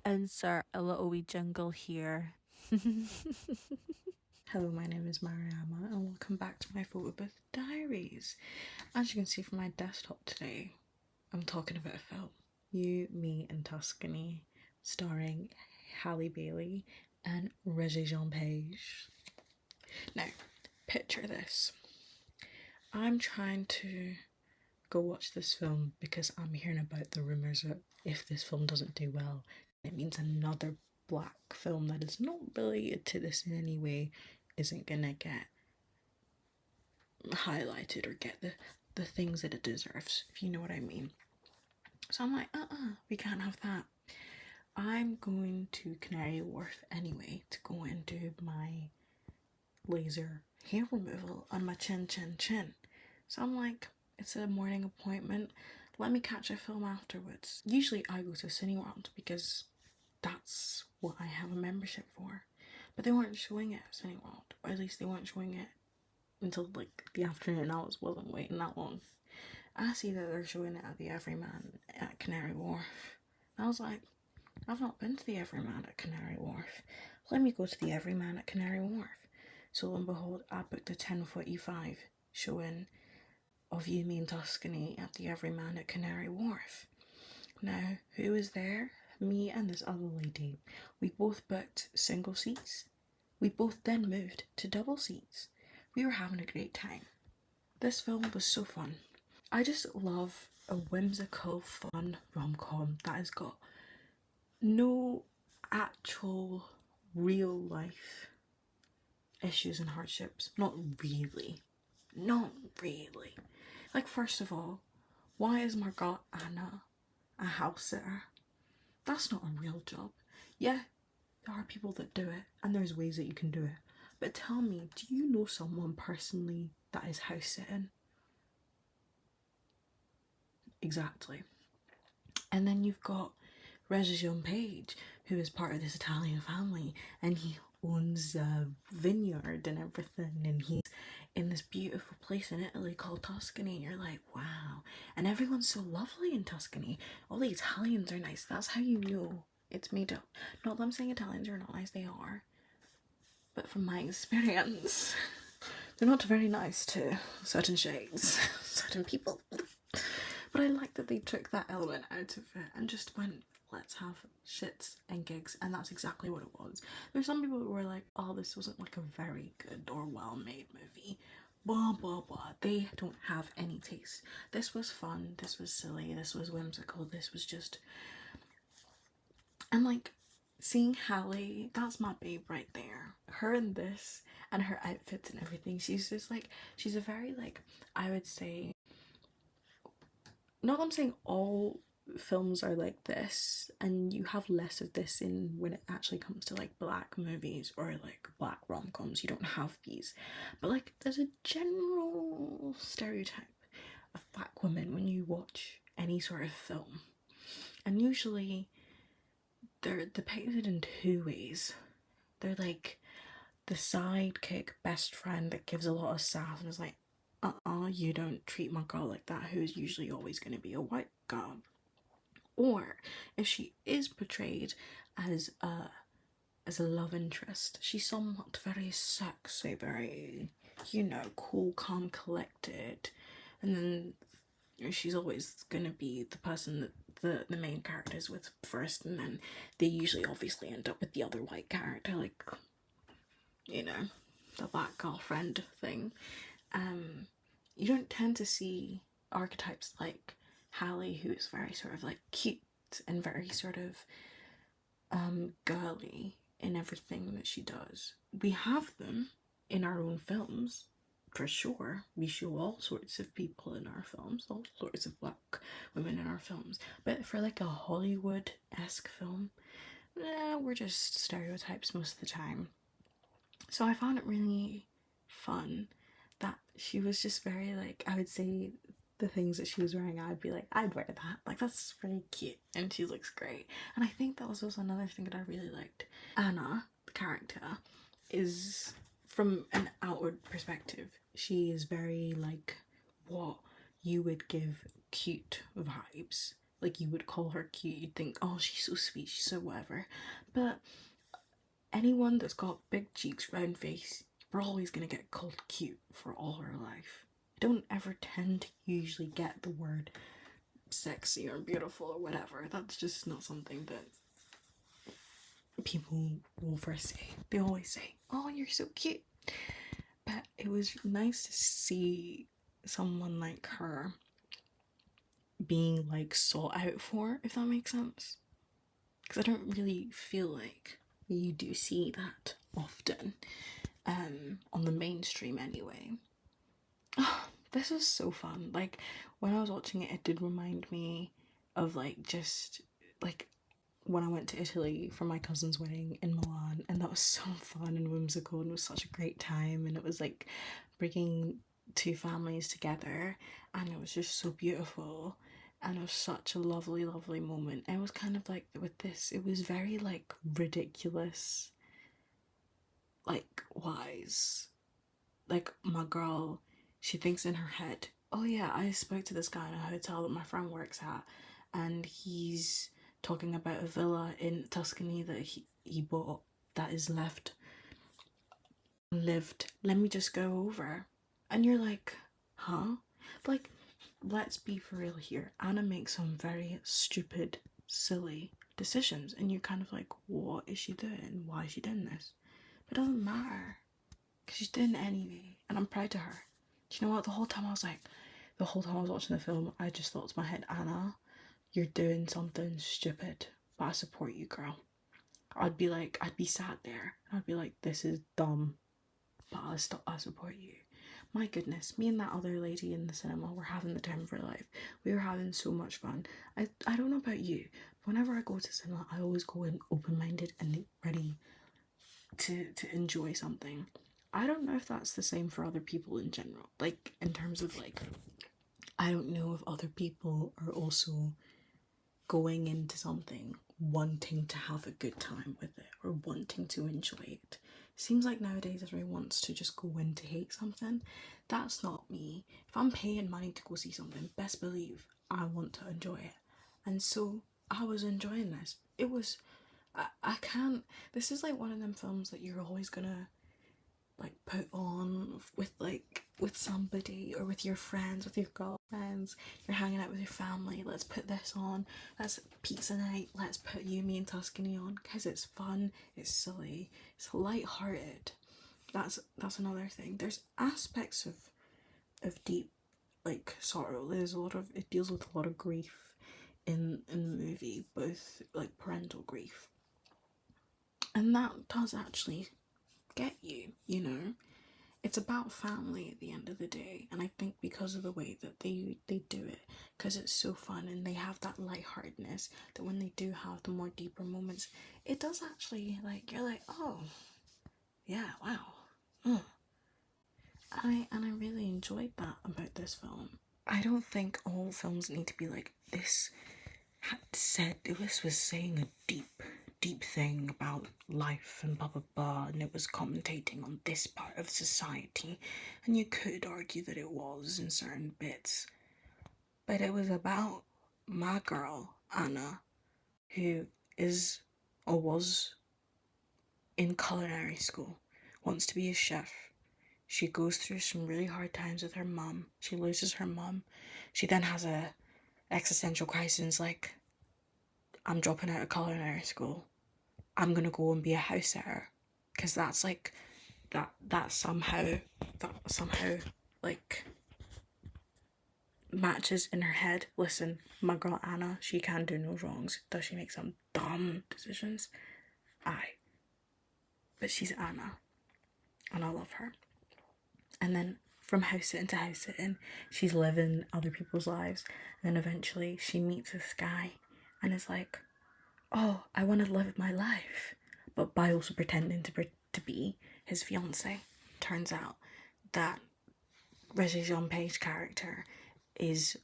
Insert a little wee jingle here. Hello, my name is Mariama and welcome back to my Photobooth Diaries. As you can see from my desktop today, I'm talking about a film, You, Me and Tuscany, starring Halle Bailey and Regé-Jean Page. Now, picture this. I'm trying to go watch this film because I'm hearing about the rumours that if this film doesn't do well, it means another black film that is not related to this in any way isn't gonna get highlighted or get the things that it deserves, if you know what I mean. So I'm like, we can't have that. I'm going to Canary Wharf anyway to go and do my laser hair removal on my chin. So I'm like, it's a morning appointment, let me catch a film afterwards. Usually I go to Cineworld because that's what I have a membership for. But they weren't showing it at Cineworld, or at least they weren't showing it until like the afternoon. I wasn't waiting that long. I see that they're showing it at the Everyman at Canary Wharf. I was like, I've not been to the Everyman at Canary Wharf. Let me go to the Everyman at Canary Wharf. So lo and behold, I booked a 10:45 showing of You, Me and Tuscany at the Everyman at Canary Wharf. Now, who was there? Me and this other lady. We both booked single seats. We both then moved to double seats. We were having a great time. This film was so fun. I just love a whimsical, fun rom-com that has got no actual real life issues and hardships. Not really. Like, first of all, why is Margot Anna a house sitter? That's not a real job. Yeah, there are people that do it, and there's ways that you can do it. But tell me, do you know someone personally that is house sitting? Exactly. And then you've got Regé-Jean Page, who is part of this Italian family, and he owns a vineyard and everything, and he's in this beautiful place in Italy called Tuscany, and you're like, wow. And everyone's so lovely in Tuscany. All the Italians are nice. That's how you know it's made up. Not that I'm saying Italians are not nice, they are. But from my experience, they're not very nice to certain shades, certain people. But I like that they took that element out of it and just went, let's have shits and gigs, and that's exactly what it was. There's some people who were like, oh, this wasn't like a very good or well-made movie. Blah, blah, blah. They don't have any taste. This was fun, this was silly, this was whimsical, this was just... And like, seeing Halle, that's my babe right there. Her in this, and her outfits and everything, she's just like, she's a very like, I would say, not that I'm saying all films are like this, and you have less of this in when it actually comes to like black movies or like black rom-coms. You don't have these, but like there's a general stereotype of black women when you watch any sort of film, and usually they're depicted in two ways. They're like the sidekick best friend that gives a lot of sass and is like, you don't treat my girl like that, who is usually always going to be a white girl. Or if she is portrayed as a love interest, she's somewhat very sexy, very, you know, cool, calm, collected, and then she's always gonna be the person that the main character is with first, and then they usually obviously end up with the other white character, like, you know, the black girlfriend thing. You don't tend to see archetypes like Halle, who is very sort of like cute and very sort of girly in everything that she does. We have them in our own films, for sure. We show all sorts of people in our films, all sorts of black women in our films. But for like a Hollywood-esque film, we're just stereotypes most of the time. So I found it really fun that she was just very like, I would say the things that she was wearing, I'd be like, I'd wear that. Like, that's very cute and she looks great. And I think that was also another thing that I really liked. Anna, the character, is, from an outward perspective, she is very like what you would give cute vibes like, you would call her cute. You'd think, oh, she's so sweet, she's so whatever. But anyone that's got big cheeks, round face, we're always gonna get called cute for all our life. You don't ever tend to usually get the word sexy or beautiful or whatever. That's just not something that people will first say. They always say, oh, you're so cute. But it was nice to see someone like her being like sought out for, if that makes sense. Because I don't really feel like you do see that often, on the mainstream anyway. Oh, this was so fun. Like, when I was watching it, it did remind me of like just like when I went to Italy for my cousin's wedding in Milan, and that was so fun and whimsical, and it was such a great time, and it was like bringing two families together, and it was just so beautiful, and it was such a lovely, lovely moment. And it was kind of like with this, it was very like ridiculous, like wise. Like, my girl, she thinks in her head, oh yeah, I spoke to this guy in a hotel that my friend works at, and he's talking about a villa in Tuscany that he bought that is lived. Let me just go over. And you're like, huh? Like, let's be for real here. Anna makes some very stupid, silly decisions, and you're kind of like, what is she doing? Why is she doing this? But it doesn't matter, because she's doing it anyway, and I'm proud of her. Do you know what? The whole time I was watching the film, I just thought to my head, Anna, you're doing something stupid, but I support you, girl. I'd be sat there, and I'd be like, this is dumb, but I support you. My goodness, me and that other lady in the cinema were having the time of our life. We were having so much fun. I don't know about you, but whenever I go to cinema, I always go in open-minded and ready to enjoy something. I don't know if that's the same for other people in general. Like, in terms of like, I don't know if other people are also going into something wanting to have a good time with it or wanting to enjoy it. Seems like nowadays everyone wants to just go in to hate something. That's not me. If I'm paying money to go see something, best believe I want to enjoy it. And so I was enjoying this. It was, I can't, this is like one of them films that you're always gonna like put on with somebody, or with your friends, with your girlfriends. You're hanging out with your family, let's put this on. That's pizza night, let's put You, Me and Tuscany on, because it's fun, it's silly, it's light-hearted. That's another thing. There's aspects of deep like sorrow. It deals with a lot of grief in the movie, both like parental grief, and that does actually get you, you know. It's about family at the end of the day, and I think because of the way that they do it, because it's so fun and they have that lightheartedness, that when they do have the more deeper moments, it does actually, like, you're like, oh yeah, wow. And I really enjoyed that about this film. I don't think all films need to be like this. This was saying a deep thing about life and blah blah blah, and it was commentating on this part of society, and you could argue that it was in certain bits, but it was about my girl Anna, who is or was in culinary school, wants to be a chef. She goes through some really hard times with her mum. She loses her mum. She then has a existential crisis, like, I'm dropping out of culinary school. I'm gonna go and be a house sitter, because that's like that somehow like matches in her head. Listen, my girl Anna, she can do no wrongs. Does she make some dumb decisions? Aye, but she's Anna, and I love her. And then from house sitting to house sitting, she's living other people's lives, and then eventually she meets this guy, and is like, oh, I want to live my life, but by also pretending to be his fiance. Turns out that Regé Jean Page character is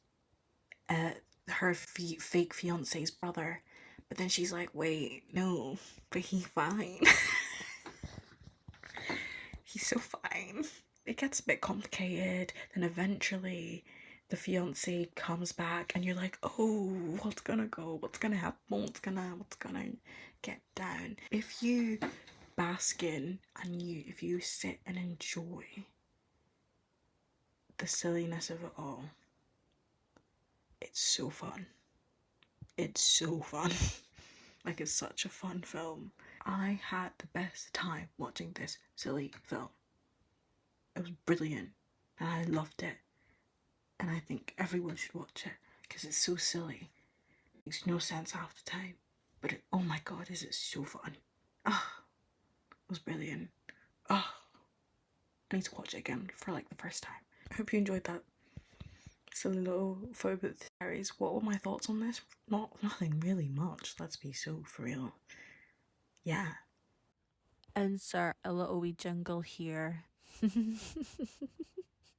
her fake fiance's brother, but then she's like, wait, no, but he's fine. He's so fine. It gets a bit complicated, then eventually the fiance comes back and you're like, oh, what's gonna happen, what's gonna get down. If you bask in and if you sit and enjoy the silliness of it all, it's so fun. It's so fun. Like, it's such a fun film. I had the best time watching this silly film. It was brilliant and I loved it, and I think everyone should watch it because it's so silly. It makes no sense half the time, but oh my god, is it so fun. It was brilliant. I need to watch it again for like the first time. I hope you enjoyed that silly little Photobooth diaries. What were my thoughts on this? Nothing really much, let's be so for real. Yeah. Insert a little wee jingle here.